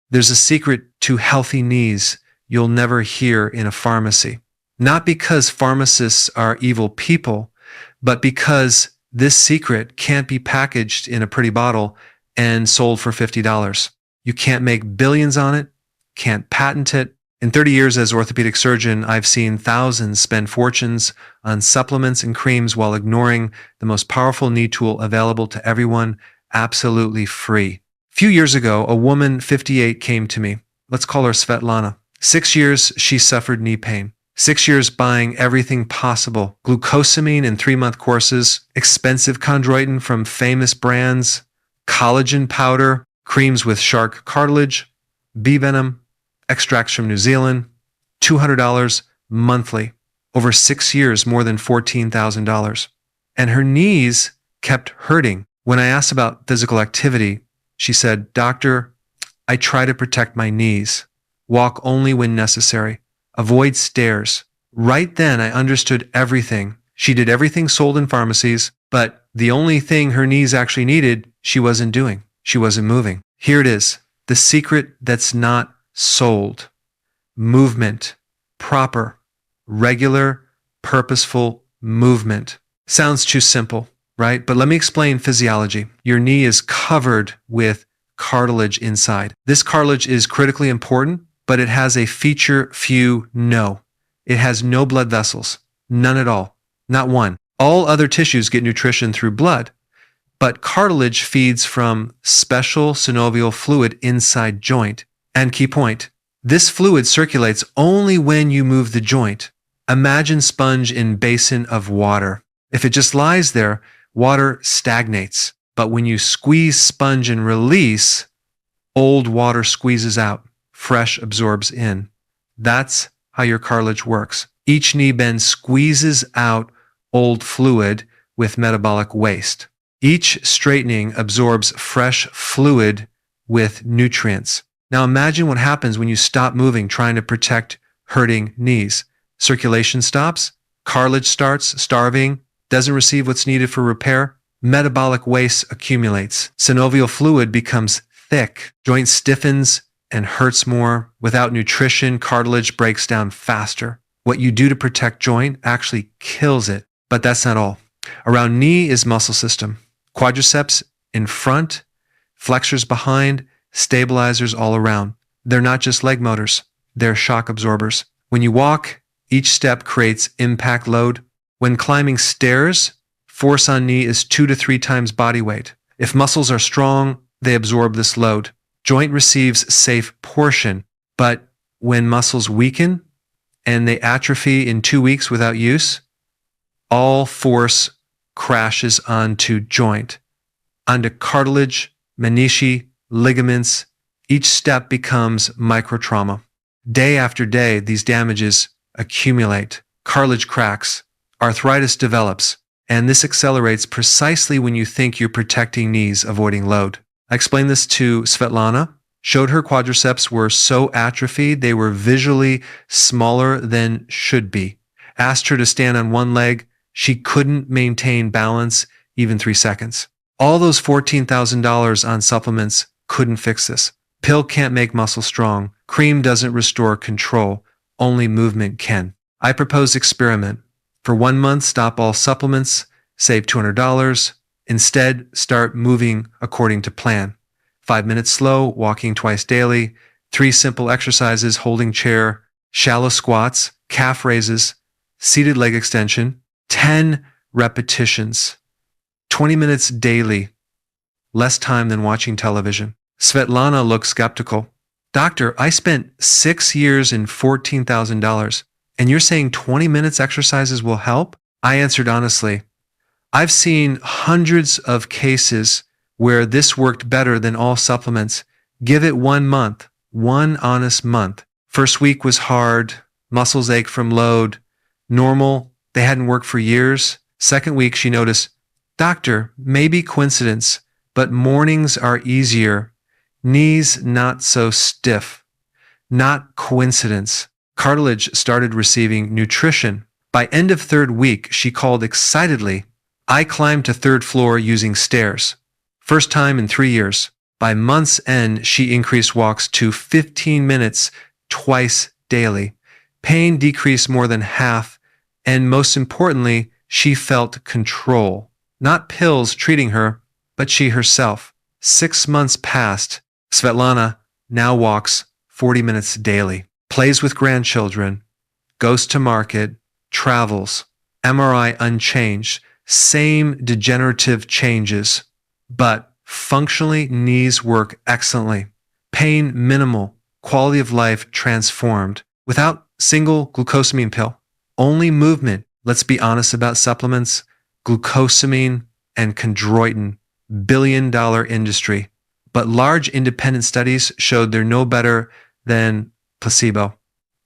There's a secret to healthy knees you'll never hear in a pharmacy. Not because pharmacists are evil people, but because this secret can't be packaged in a pretty bottle and sold for $50. You can't make billions on it, can't patent it. In 30 years as orthopedic surgeon, I've seen thousands spend fortunes on supplements and creams while ignoring the most powerful knee tool available to everyone, absolutely free. A few years ago, a woman 58 came to me. Let's call her Svetlana. 6 years she suffered knee pain. 6 years buying everything possible. Glucosamine in 3-month courses, expensive chondroitin from famous brands, collagen powder, creams with shark cartilage, bee venom, extracts from New Zealand, $200 monthly. Over 6 years, more than $14,000. And her knees kept hurting. When I asked about physical activity, she said, "Doctor, I try to protect my knees. Walk only when necessary. Avoid stairs." Right then, I understood everything. She did everything sold in pharmacies, but the only thing her knees actually needed, she wasn't doing. She wasn't moving. Here it is, the secret that's not sold. Movement. Proper, regular, purposeful movement. Sounds too simple, right? But let me explain physiology. Your knee is covered with cartilage inside. This cartilage is critically important, but it has a feature few know. It has no blood vessels. None at all. Not one. All other tissues get nutrition through blood, but cartilage feeds from special synovial fluid inside joint. And key point, this fluid circulates only when you move the joint. Imagine sponge in basin of water. If it just lies there, water stagnates. But when you squeeze sponge and release, old water squeezes out, fresh absorbs in. That's how your cartilage works. Each knee bend squeezes out old fluid with metabolic waste. Each straightening absorbs fresh fluid with nutrients. Now imagine what happens when you stop moving trying to protect hurting knees. Circulation stops, cartilage starts starving, doesn't receive what's needed for repair, metabolic waste accumulates. Synovial fluid becomes thick, joint stiffens and hurts more. Without nutrition, cartilage breaks down faster. What you do to protect joint actually kills it. But that's not all. Around knee is muscle system. Quadriceps in front, flexors behind, stabilizers all around. They're not just leg motors, they're shock absorbers. When you walk, each step creates impact load. When climbing stairs, force on knee is 2 to 3 times body weight. If muscles are strong, they absorb this load. Joint receives safe portion, but when muscles weaken and they atrophy in 2 weeks without use, all force crashes onto joint, onto cartilage, menisci, ligaments. Each step becomes microtrauma. Day after day, these damages accumulate. Cartilage cracks, arthritis develops, and this accelerates precisely when you think you're protecting knees, avoiding load. I explained this to Svetlana, showed her quadriceps were so atrophied they were visually smaller than should be. Asked her to stand on one leg, she couldn't maintain balance even 3 seconds. All those $14,000 on supplements couldn't fix this. Pill can't make muscle strong. Cream doesn't restore control. Only movement can. I propose experiment. For 1 month, stop all supplements, save $200. Instead, start moving according to plan. 5 minutes slow, walking twice daily, 3 simple exercises, holding chair, shallow squats, calf raises, seated leg extension, 10 repetitions, 20 minutes daily, less time than watching television. Svetlana looked skeptical. "Doctor, I spent 6 years and $14,000, and you're saying 20 minutes exercises will help?" I answered honestly, "I've seen hundreds of cases where this worked better than all supplements. Give it 1 month, 1 honest month. First week was hard, muscles ache from load, normal, they hadn't worked for years. Second week, she noticed, Doctor, maybe coincidence, but mornings are easier. Knees not so stiff. Not coincidence. Cartilage started receiving nutrition. By end of 3rd week, she called excitedly, I climbed to 3rd floor using stairs. First time in 3 years. By month's end, she increased walks to 15 minutes twice daily. Pain decreased more than half, and most importantly, she felt control. Not pills treating her, but she herself. 6 months passed. Svetlana now walks 40 minutes daily, plays with grandchildren, goes to market, travels, MRI unchanged, same degenerative changes, but functionally knees work excellently. Pain minimal, quality of life transformed, without single glucosamine pill. Only movement. Let's be honest about supplements. Glucosamine and chondroitin, billion-dollar industry. But large independent studies showed they're no better than placebo.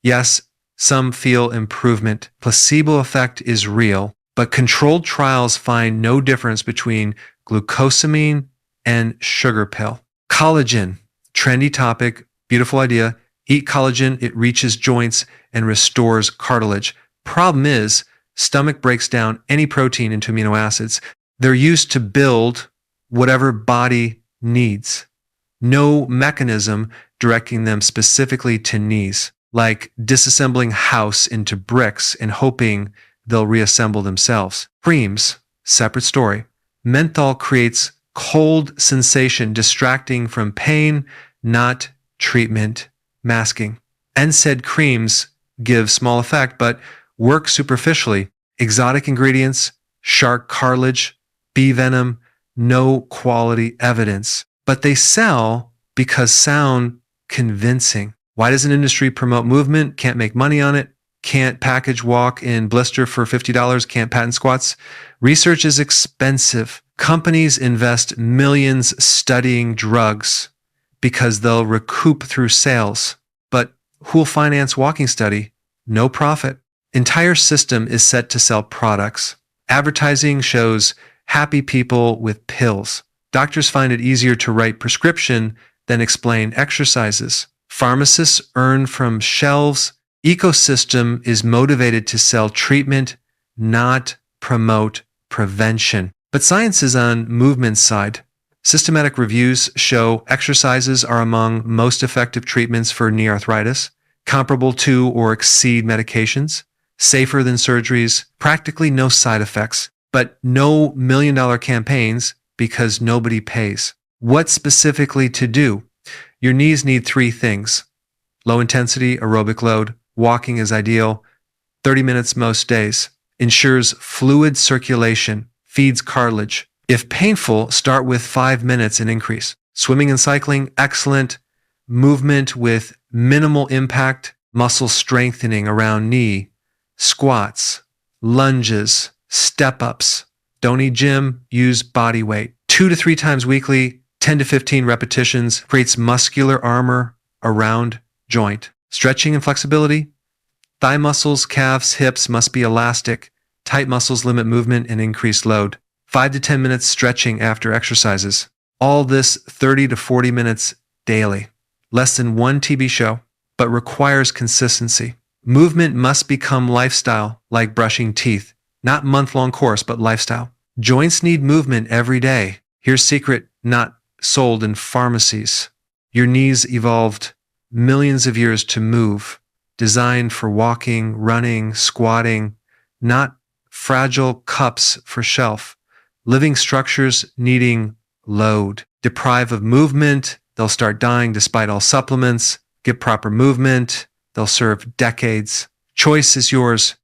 Yes, some feel improvement. Placebo effect is real, but controlled trials find no difference between glucosamine and sugar pill. Collagen, trendy topic, beautiful idea. Eat collagen, it reaches joints and restores cartilage. Problem is, stomach breaks down any protein into amino acids. They're used to build whatever body needs. No mechanism directing them specifically to knees, like disassembling house into bricks and hoping they'll reassemble themselves. Creams, separate story. Menthol creates cold sensation distracting from pain, not treatment. Masking. NSAID creams give small effect, but work superficially. Exotic ingredients, shark cartilage, bee venom, no quality evidence. But they sell because sound convincing. Why does an industry promote movement? Can't make money on it. Can't package walk in blister for $50. Can't patent squats. Research is expensive. Companies invest millions studying drugs because they'll recoup through sales. But who'll finance walking study? No profit. Entire system is set to sell products. Advertising shows happy people with pills. Doctors find it easier to write prescription than explain exercises. Pharmacists earn from shelves. Ecosystem is motivated to sell treatment, not promote prevention. But science is on movement's side. Systematic reviews show exercises are among most effective treatments for knee arthritis, comparable to or exceed medications, safer than surgeries, practically no side effects, but no million-dollar campaigns because nobody pays. What specifically to do? Your knees need 3 things. Low intensity aerobic load, walking is ideal, 30 minutes most days, ensures fluid circulation, feeds cartilage. If painful, start with 5 minutes and increase. Swimming and cycling, excellent. Movement with minimal impact, muscle strengthening around knee. Squats, lunges, step-ups. Don't need gym, use body weight. 2 to 3 times weekly, 10 to 15 repetitions, creates muscular armor around joint. Stretching and flexibility. Thigh muscles, calves, hips must be elastic. Tight muscles limit movement and increase load. 5 to 10 minutes stretching after exercises. All this 30 to 40 minutes daily. Less than 1 TV show, but requires consistency. Movement must become lifestyle, like brushing teeth. Not month-long course, but lifestyle. Joints need movement every day. Here's secret not sold in pharmacies. Your knees evolved millions of years to move, designed for walking, running, squatting, not fragile cups for shelf. Living structures needing load. Deprive of movement, they'll start dying despite all supplements. Get proper movement, they'll serve decades. Choice is yours.